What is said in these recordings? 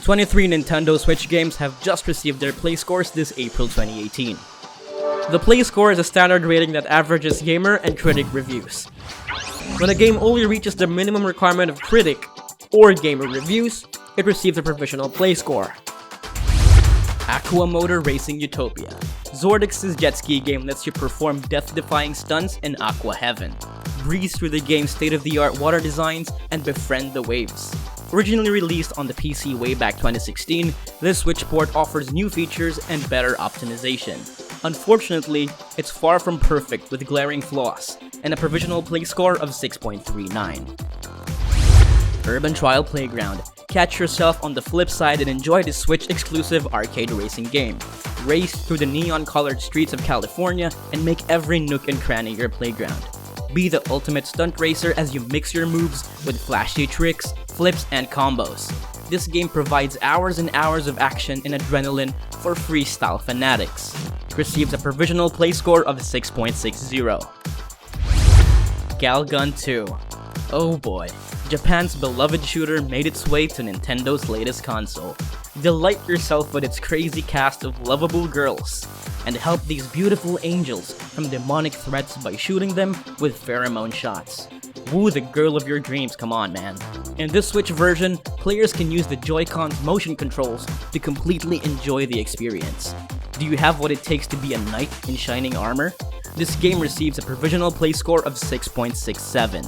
23 Nintendo Switch games have just received their play scores this April 2018. The play score is a standard rating that averages gamer and critic reviews. When a game only reaches the minimum requirement of critic or gamer reviews, it receives a provisional play score. Aqua Motor Racing Utopia. Zordix's jet ski game lets you perform death-defying stunts in Aqua Heaven, breeze through the game's state-of-the-art water designs, and befriend the waves. Originally released on the PC way back 2016, this Switch port offers new features and better optimization. Unfortunately, it's far from perfect with glaring flaws, and a provisional play score of 6.39. Urban Trial Playground. Catch yourself on the flip side and enjoy this Switch-exclusive arcade racing game. Race through the neon-colored streets of California and make every nook and cranny your playground. Be the ultimate stunt racer as you mix your moves with flashy tricks, flips, and combos. This game provides hours and hours of action and adrenaline for freestyle fanatics. It receives a provisional play score of 6.60. Galgun 2. Oh boy, Japan's beloved shooter made its way to Nintendo's latest console. Delight yourself with its crazy cast of lovable girls, and help these beautiful angels from demonic threats by shooting them with pheromone shots. Woo the girl of your dreams, come on man. In this Switch version, players can use the Joy-Con's motion controls to completely enjoy the experience. Do you have what it takes to be a knight in shining armor? This game receives a provisional play score of 6.67.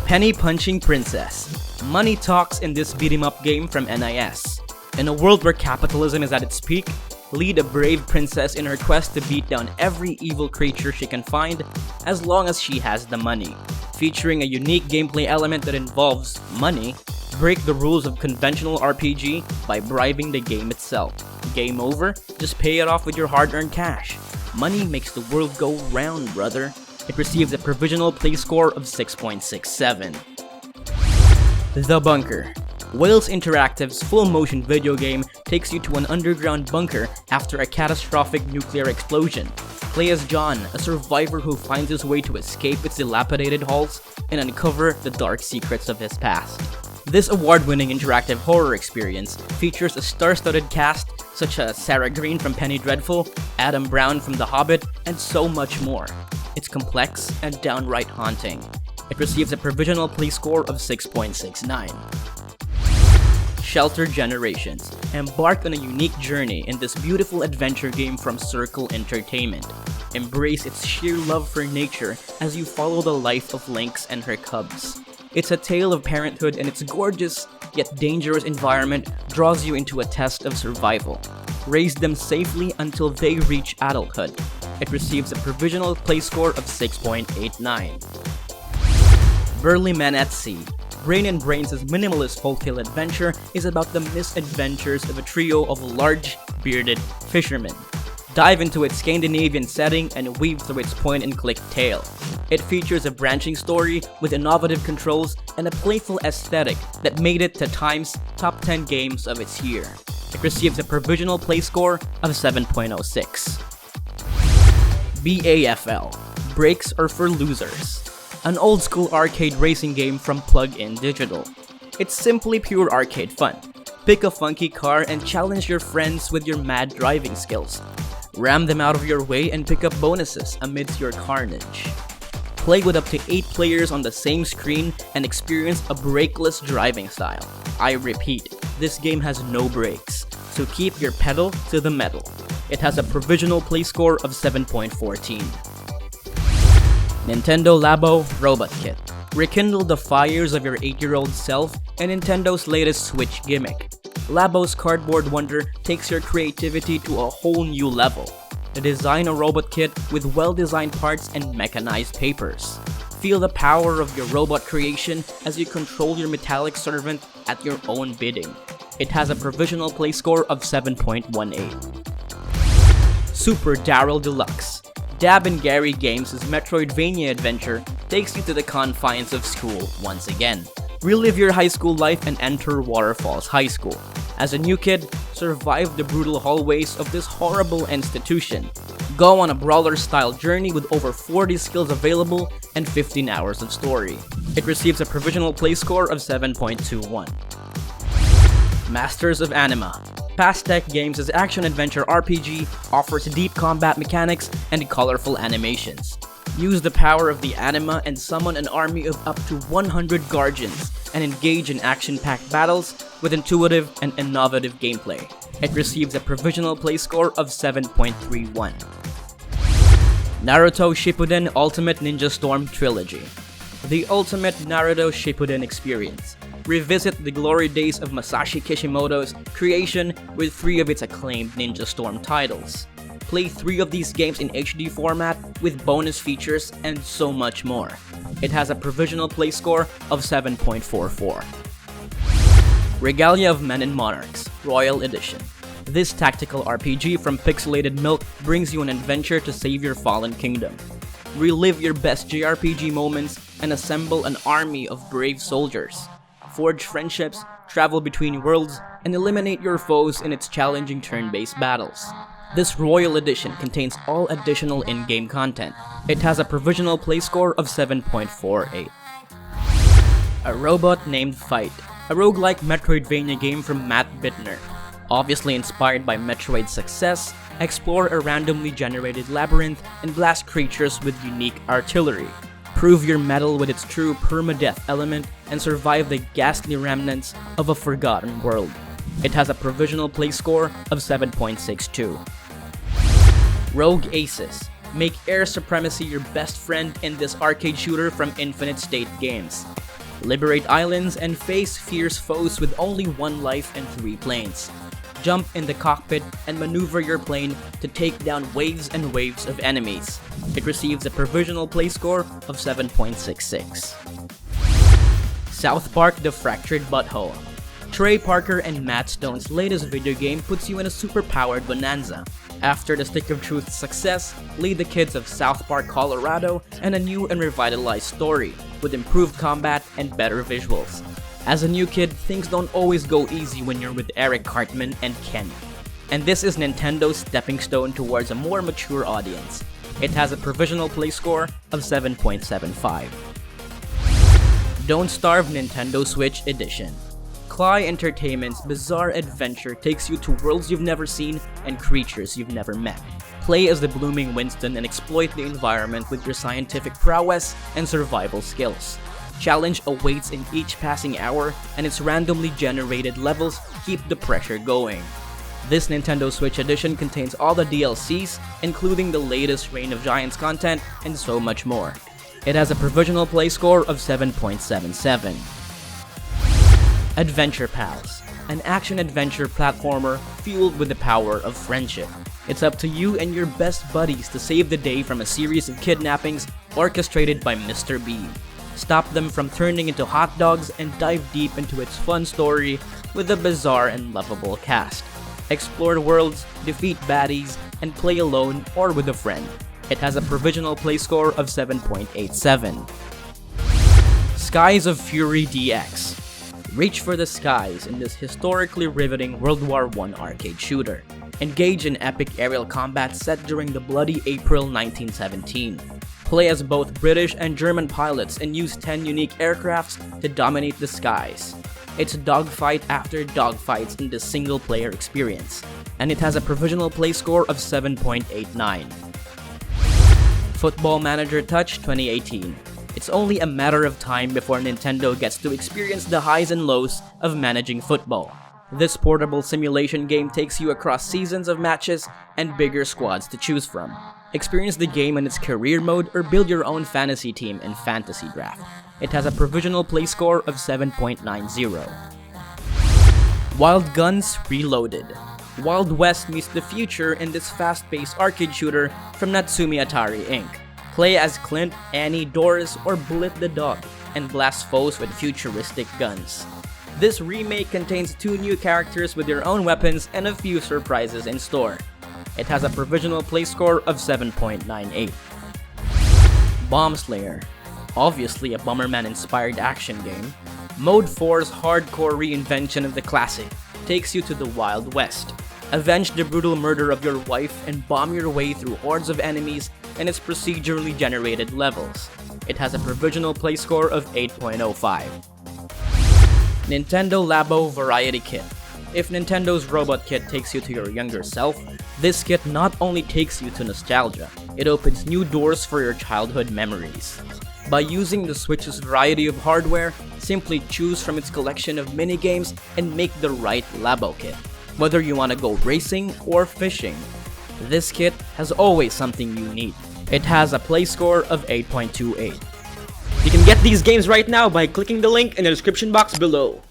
Pnny-Punching Princess. Money talks in this beat-em-up game from NIS. In a world where capitalism is at its peak, lead a brave princess in her quest to beat down every evil creature she can find as long as she has the money. Featuring a unique gameplay element that involves money, break the rules of conventional RPG by bribing the game itself. Game over? Just pay it off with your hard-earned cash. Money makes the world go round, brother. It receives a provisional play score of 6.67. The Bunker. Wales Interactive's full-motion video game takes you to an underground bunker after a catastrophic nuclear explosion. Play as John, a survivor who finds his way to escape its dilapidated halls and uncover the dark secrets of his past. This award-winning interactive horror experience features a star-studded cast such as Sarah Green from Penny Dreadful, Adam Brown from The Hobbit, and so much more. It's complex and downright haunting. It receives a provisional play score of 6.69. Shelter Generations. Embark on a unique journey in this beautiful adventure game from Circle Entertainment. Embrace its sheer love for nature as you follow the life of Lynx and her cubs. It's a tale of parenthood, and its gorgeous yet dangerous environment draws you into a test of survival. Raise them safely until they reach adulthood. It receives a provisional play score of 6.89. Burly Men at Sea. Brain & Brains' minimalist folktale adventure is about the misadventures of a trio of large, bearded fishermen. Dive into its Scandinavian setting and weave through its point-and-click tale. It features a branching story with innovative controls and a playful aesthetic that made it to Time's top 10 games of its year. It receives a provisional play score of 7.06. BAFL. Brakes are for losers. An old-school arcade racing game from Plug-In Digital. It's simply pure arcade fun. Pick a funky car and challenge your friends with your mad driving skills. Ram them out of your way and pick up bonuses amidst your carnage. Play with up to 8 players on the same screen and experience a brakeless driving style. I repeat, this game has no brakes, so keep your pedal to the metal. It has a provisional play score of 7.14. Nintendo Labo Robot Kit. Rekindle the fires of your 8-year-old self and Nintendo's latest Switch gimmick. Labo's cardboard wonder takes your creativity to a whole new level. Design a robot kit with well-designed parts and mechanized papers. Feel the power of your robot creation as you control your metallic servant at your own bidding. It has a provisional play score of 7.18. Super Daryl Deluxe. Dab and Gary Games' Metroidvania adventure takes you to the confines of school once again. Relive your high school life and enter Waterfalls High School. As a new kid, survive the brutal hallways of this horrible institution. Go on a brawler-style journey with over 40 skills available and 15 hours of story. It receives a provisional play score of 7.21. Masters of Anima. Pastech Games' action-adventure RPG offers deep combat mechanics and colorful animations. Use the power of the anima and summon an army of up to 100 guardians and engage in action-packed battles with intuitive and innovative gameplay. It receives a provisional play score of 7.31. Naruto Shippuden Ultimate Ninja Storm Trilogy. The ultimate Naruto Shippuden experience. Revisit the glory days of Masashi Kishimoto's creation with 3 of its acclaimed Ninja Storm titles. Play 3 of these games in HD format with bonus features and so much more. It has a provisional play score of 7.44. Regalia of Men and Monarchs Royal Edition. This tactical RPG from Pixelated Milk brings you an adventure to save your fallen kingdom. Relive your best JRPG moments and assemble an army of brave soldiers. Forge friendships, travel between worlds, and eliminate your foes in its challenging turn-based battles. This Royal Edition contains all additional in-game content. It has a provisional play score of 7.48. A Robot Named Fight, a roguelike Metroidvania game from Matt Bittner. Obviously inspired by Metroid's success, explore a randomly generated labyrinth and blast creatures with unique artillery. Prove your mettle with its true permadeath element and survive the ghastly remnants of a forgotten world. It has a provisional play score of 7.62. Rogue Aces. Make air supremacy your best friend in this arcade shooter from Infinite State Games. Liberate islands and face fierce foes with only 1 life and 3 planes. Jump in the cockpit and maneuver your plane to take down waves and waves of enemies. It receives a provisional play score of 7.66. South Park: The Fractured Butthole. Trey Parker and Matt Stone's latest video game puts you in a super-powered bonanza. After the Stick of Truth's success, lead the kids of South Park, Colorado, and a new and revitalized story, with improved combat and better visuals. As a new kid, things don't always go easy when you're with Eric Cartman and Ken. And this is Nintendo's stepping stone towards a more mature audience. It has a provisional play score of 7.75. Don't Starve Nintendo Switch Edition. Cly Entertainment's bizarre adventure takes you to worlds you've never seen and creatures you've never met. Play as the blooming Winston and exploit the environment with your scientific prowess and survival skills. Challenge awaits in each passing hour, and its randomly generated levels keep the pressure going. This Nintendo Switch Edition contains all the DLCs, including the latest Reign of Giants content, and so much more. It has a provisional play score of 7.77. Adventure Pals, an action-adventure platformer fueled with the power of friendship. It's up to you and your best buddies to save the day from a series of kidnappings orchestrated by Mr. Bean. Stop them from turning into hot dogs and dive deep into its fun story with a bizarre and lovable cast. Explore worlds, defeat baddies, and play alone or with a friend. It has a provisional play score of 7.87. Skies of Fury DX. Reach for the skies in this historically riveting World War I arcade shooter. Engage in epic aerial combat set during the bloody April 1917. Play as both British and German pilots and use 10 unique aircrafts to dominate the skies. It's dogfight after dogfights in the single-player experience, and it has a provisional play score of 7.89. Football Manager Touch 2018. It's only a matter of time before Nintendo gets to experience the highs and lows of managing football. This portable simulation game takes you across seasons of matches and bigger squads to choose from. Experience the game in its career mode or build your own fantasy team in Fantasy Draft. It has a provisional play score of 7.90. Wild Guns Reloaded. Wild West meets the future in this fast-paced arcade shooter from Natsumi Atari Inc. Play as Clint, Annie, Doris, or Bullet the dog, and blast foes with futuristic guns. This remake contains 2 new characters with their own weapons and a few surprises in store. It has a provisional play score of 7.98. Bomb Slayer. Obviously a Bomberman-inspired action game, Mode 4's hardcore reinvention of the classic takes you to the Wild West. Avenge the brutal murder of your wife and bomb your way through hordes of enemies in its procedurally generated levels. It has a provisional play score of 8.05. Nintendo Labo Variety Kit. If Nintendo's Robot Kit takes you to your younger self, this kit not only takes you to nostalgia, it opens new doors for your childhood memories. By using the Switch's variety of hardware, simply choose from its collection of minigames and make the right Labo kit. Whether you want to go racing or fishing, this kit has always something you need. It has a play score of 8.28. You can get these games right now by clicking the link in the description box below.